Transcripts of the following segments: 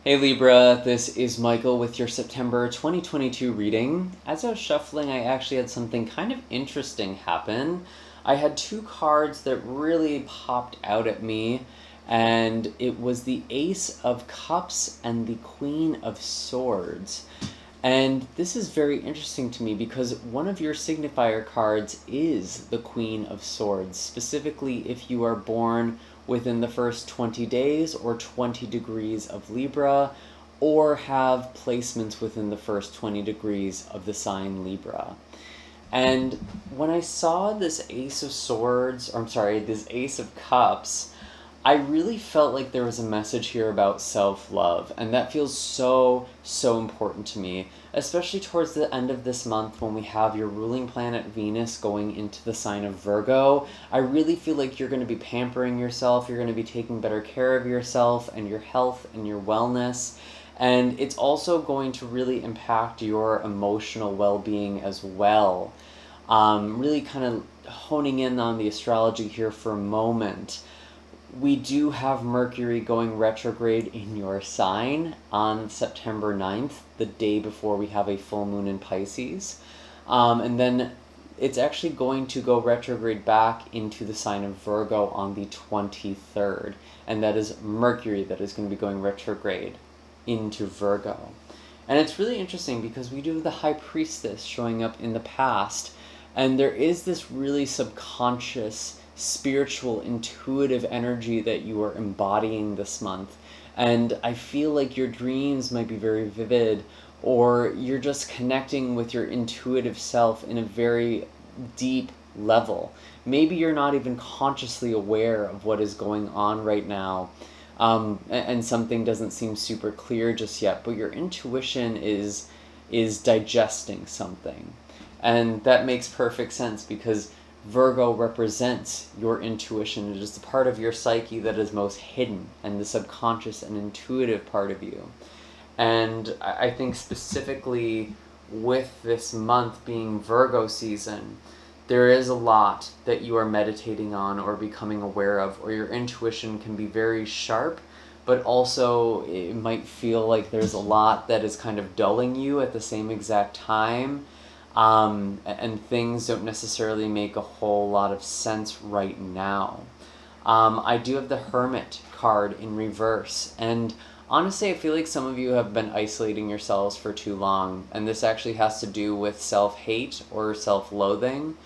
Hey Libra, this is Michael with your September 2022 reading. As I was shuffling, I actually had something kind of interesting happen. I had two cards that really popped out at me, and it was the Ace of Cups and the Queen of Swords. And this is very interesting to me because one of your signifier cards is the Queen of Swords, specifically if you are born within the first 20 days or 20 degrees of Libra, or have placements within the first 20 degrees of the sign Libra. And when I saw this Ace of Swords, or I'm sorry, this Ace of Cups, I really felt like there was a message here about self-love, and that feels so important to me, especially towards the end of this month when we have your ruling planet Venus going into the sign of Virgo. I really feel like you're going to be pampering yourself, you're going to be taking better care of yourself and your health and your wellness, and it's also going to really impact your emotional well-being as well. Really kind of honing in on the astrology here for a moment. We do have Mercury going retrograde in your sign on September 9th, the day before we have a full moon in Pisces. And then it's actually going to go retrograde back into the sign of Virgo on the 23rd. And that is Mercury that is going to be going retrograde into Virgo. And it's really interesting because we do have the High Priestess showing up in the past. And there is this really subconscious spiritual, intuitive energy that you are embodying this month. And I feel like your dreams might be very vivid, or you're just connecting with your intuitive self in a very deep level. Maybe you're not even consciously aware of what is going on right now, and something doesn't seem super clear just yet, but your intuition is digesting something. And that makes perfect sense because Virgo represents your intuition. It is the part of your psyche that is most hidden, and the subconscious and intuitive part of you. And I think specifically with this month being Virgo season, there is a lot that you are meditating on or becoming aware of, or your intuition can be very sharp, but also it might feel like there's a lot that is kind of dulling you at the same exact time. And things don't necessarily make a whole lot of sense right now. I do have the Hermit card in reverse, and honestly I feel like some of you have been isolating yourselves for too long, and this actually has to do with self-hate or self-loathing.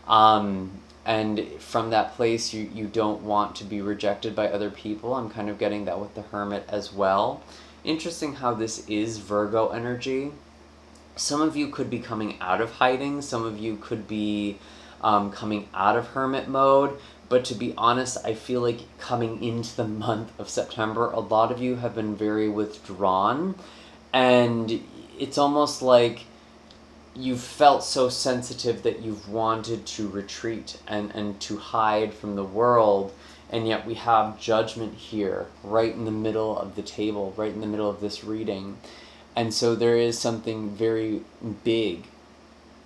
And from that place you don't want to be rejected by other people. I'm kind of getting that with the Hermit as well. Interesting how this is Virgo energy. Some of you could be coming out of hiding, some of you could be coming out of hermit mode, but to be honest, I feel like coming into the month of September, a lot of you have been very withdrawn, and it's almost like you've felt so sensitive that you've wanted to retreat and to hide from the world, and yet we have Judgment here, right in the middle of the table, right in the middle of this reading. And so there is something very big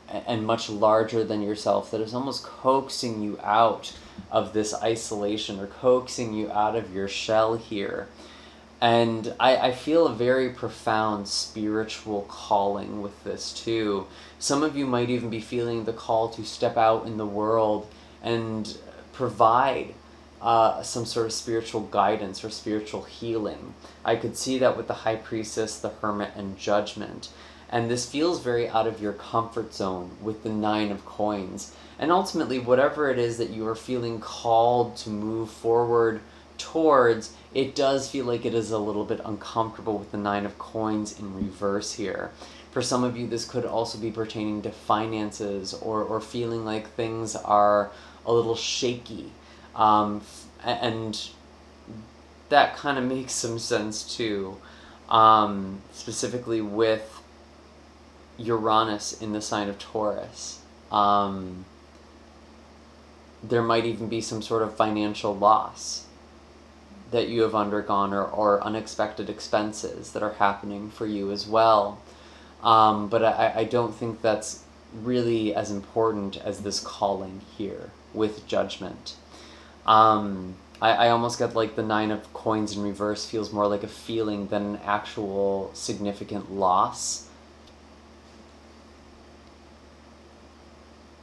and much larger than yourself that is almost coaxing you out of this isolation, or coaxing you out of your shell here. And I feel a very profound spiritual calling with this too. Some of you might even be feeling the call to step out in the world and provide some sort of spiritual guidance or spiritual healing. I could see that with the High Priestess, the Hermit, and Judgment. And this feels very out of your comfort zone with the Nine of Coins. And ultimately, whatever it is that you are feeling called to move forward towards, it does feel like it is a little bit uncomfortable with the Nine of Coins in reverse here. For some of you, this could also be pertaining to finances, or feeling like things are a little shaky. And that kind of makes some sense too, specifically with Uranus in the sign of Taurus. There might even be some sort of financial loss that you have undergone, or unexpected expenses that are happening for you as well. But I don't think that's really as important as this calling here with Judgment. I almost get like the Nine of Coins in reverse feels more like a feeling than an actual significant loss.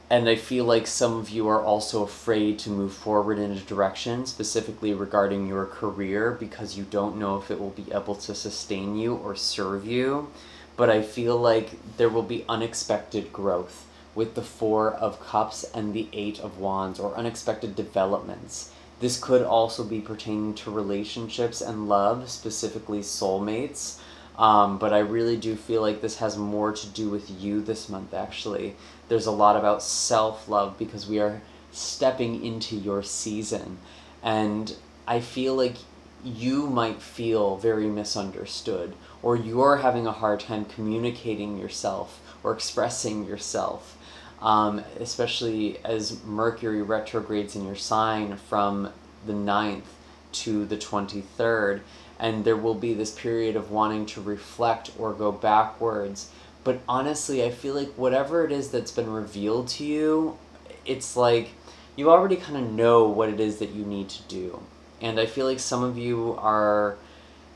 And I feel like some of you are also afraid to move forward in a direction, specifically regarding your career, because you don't know if it will be able to sustain you or serve you. But I feel like there will be unexpected growth with the Four of Cups and the Eight of Wands, or unexpected developments. This could also be pertaining to relationships and love, specifically soulmates. But I really do feel like this has more to do with you this month, actually. There's a lot about self-love because we are stepping into your season. And I feel like you might feel very misunderstood, or you're having a hard time communicating yourself or expressing yourself. Especially as Mercury retrogrades in your sign from the 9th to the 23rd, and there will be this period of wanting to reflect or go backwards. But honestly, I feel like whatever it is that's been revealed to you, it's like you already kind of know what it is that you need to do. And I feel like some of you are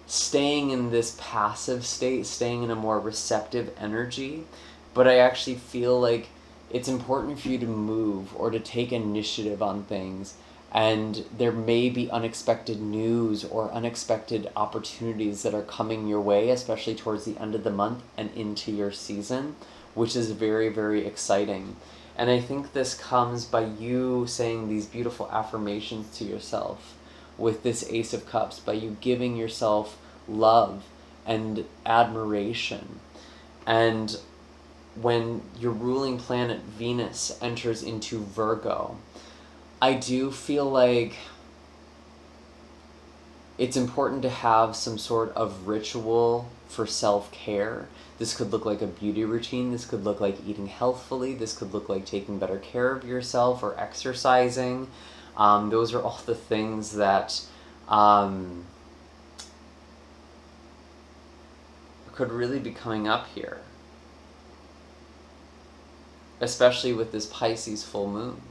staying in this passive state, staying in a more receptive energy, but I actually feel like it's important for you to move or to take initiative on things, and there may be unexpected news or unexpected opportunities that are coming your way, especially towards the end of the month and into your season, which is very, very exciting. And I think this comes by you saying these beautiful affirmations to yourself with this Ace of Cups, by you giving yourself love and admiration. And when your ruling planet Venus enters into Virgo, I do feel like it's important to have some sort of ritual for self-care. This could look like a beauty routine, this could look like eating healthfully, this could look like taking better care of yourself or exercising. Those are all the things that could really be coming up here, especially with this Pisces full moon.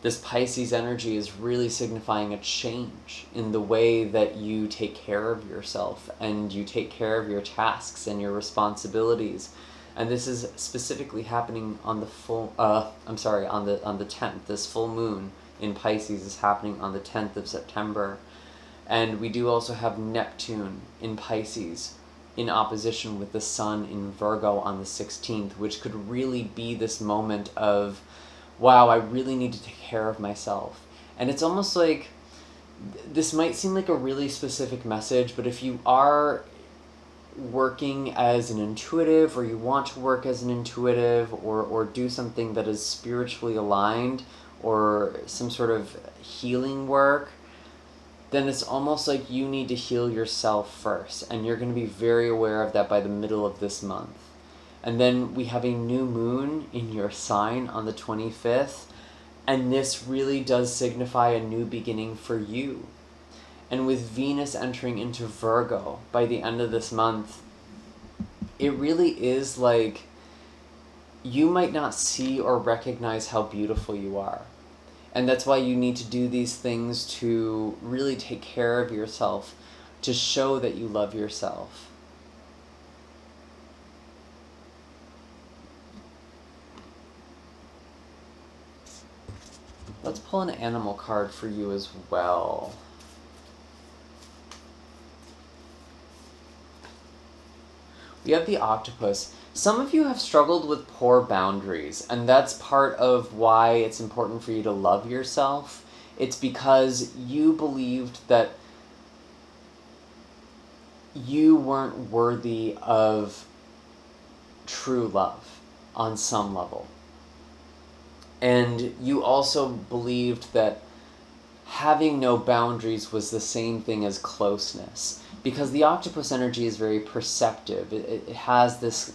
This Pisces energy is really signifying a change in the way that you take care of yourself and you take care of your tasks and your responsibilities. And this is specifically happening on the on the 10th. This full moon in Pisces is happening on the 10th of September. And we do also have Neptune in Pisces in opposition with the Sun in Virgo on the 16th, which could really be this moment of, wow, I really need to take care of myself. And it's almost like, this might seem like a really specific message, but if you are working as an intuitive, or you want to work as an intuitive, or do something that is spiritually aligned, or some sort of healing work, then it's almost like you need to heal yourself first. And you're going to be very aware of that by the middle of this month. And then we have a new moon in your sign on the 25th, and this really does signify a new beginning for you. And with Venus entering into Virgo by the end of this month, it really is like you might not see or recognize how beautiful you are. And that's why you need to do these things to really take care of yourself, to show that you love yourself. Let's pull an animal card for you as well. We have the octopus. Some of you have struggled with poor boundaries, and that's part of why it's important for you to love yourself. It's because you believed that you weren't worthy of true love on some level. And you also believed that having no boundaries was the same thing as closeness. Because the octopus energy is very perceptive. It has this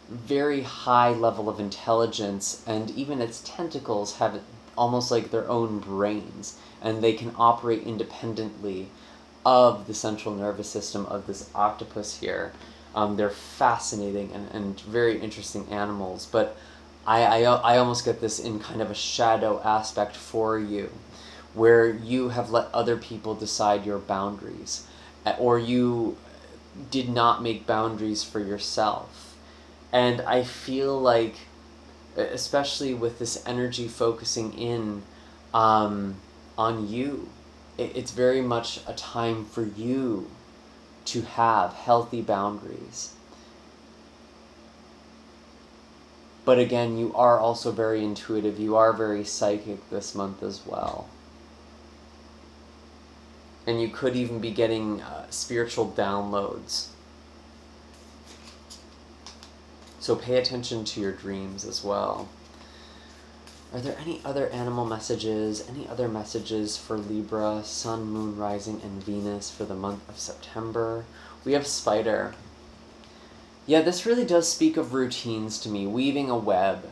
very high level of intelligence, and even its tentacles have almost like their own brains, and they can operate independently of the central nervous system of this octopus here. They're fascinating and very interesting animals, but I almost get this in kind of a shadow aspect for you. where you have let other people decide your boundaries, or you did not make boundaries for yourself. And I feel like, especially with this energy focusing in on you, it's very much a time for you to have healthy boundaries. But again, you are also very intuitive. You are very psychic this month as well. And you could even be getting spiritual downloads. So pay attention to your dreams as well. Are there any other animal messages, any other messages for Libra, Sun, Moon, Rising, and Venus for the month of September? We have Spider. Yeah, this really does speak of routines to me, weaving a web,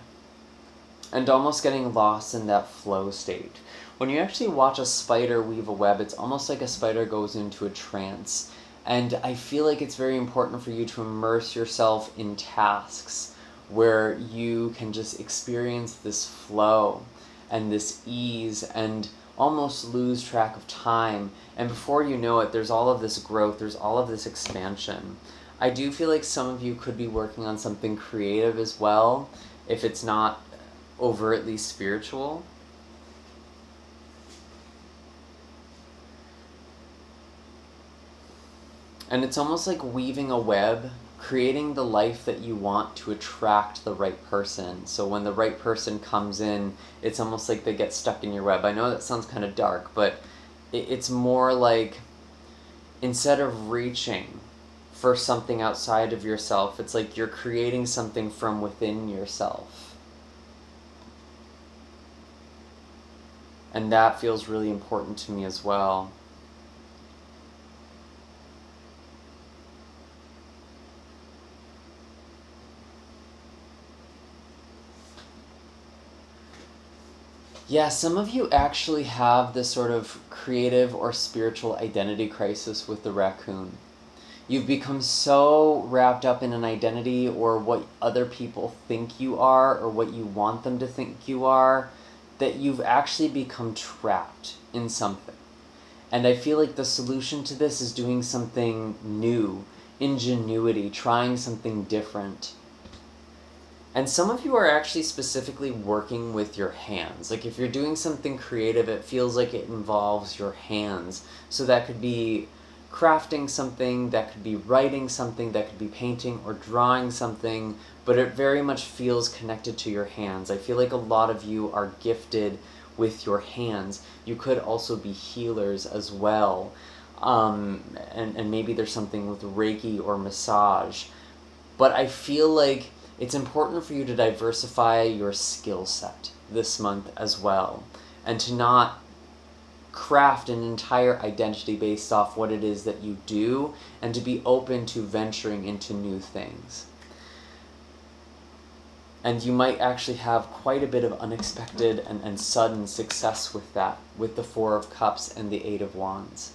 and almost getting lost in that flow state. When you actually watch a spider weave a web, it's almost like a spider goes into a trance. And I feel like it's very important for you to immerse yourself in tasks where you can just experience this flow and this ease and almost lose track of time. And before you know it, there's all of this growth, there's all of this expansion. I do feel like some of you could be working on something creative as well, if it's not overtly spiritual. And it's almost like weaving a web, creating the life that you want to attract the right person. So when the right person comes in, it's almost like they get stuck in your web. I know that sounds kind of dark, but it's more like, instead of reaching for something outside of yourself, it's like you're creating something from within yourself. And that feels really important to me as well. Yeah, some of you actually have this sort of creative or spiritual identity crisis with the raccoon. You've become so wrapped up in an identity or what other people think you are or what you want them to think you are, that you've actually become trapped in something. And I feel like the solution to this is doing something new, ingenuity, trying something different. And some of you are actually specifically working with your hands. Like if you're doing something creative, it feels like it involves your hands. So that could be crafting something, that could be writing something, that could be painting or drawing something, but it very much feels connected to your hands. I feel like a lot of you are gifted with your hands. You could also be healers as well. And maybe there's something with Reiki or massage. But I feel like it's important for you to diversify your skill set this month as well, and to not craft an entire identity based off what it is that you do, and to be open to venturing into new things. And you might actually have quite a bit of unexpected and sudden success with that, with the Four of Cups and the Eight of Wands.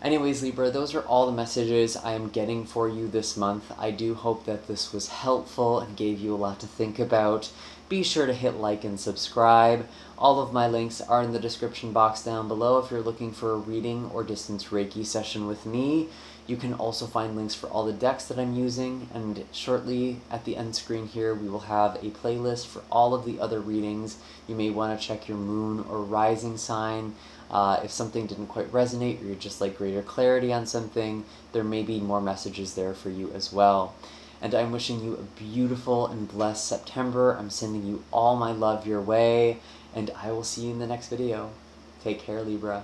Anyways, Libra, those are all the messages I am getting for you this month. I do hope that this was helpful and gave you a lot to think about. Be sure to hit like and subscribe. All of my links are in the description box down below if you're looking for a reading or distance Reiki session with me. You can also find links for all the decks that I'm using, and shortly at the end screen here we will have a playlist for all of the other readings. You may want to check your moon or rising sign. If something didn't quite resonate or you'd just like greater clarity on something, there may be more messages there for you as well. And I'm wishing you a beautiful and blessed September. I'm sending you all my love your way, and I will see you in the next video. Take care, Libra.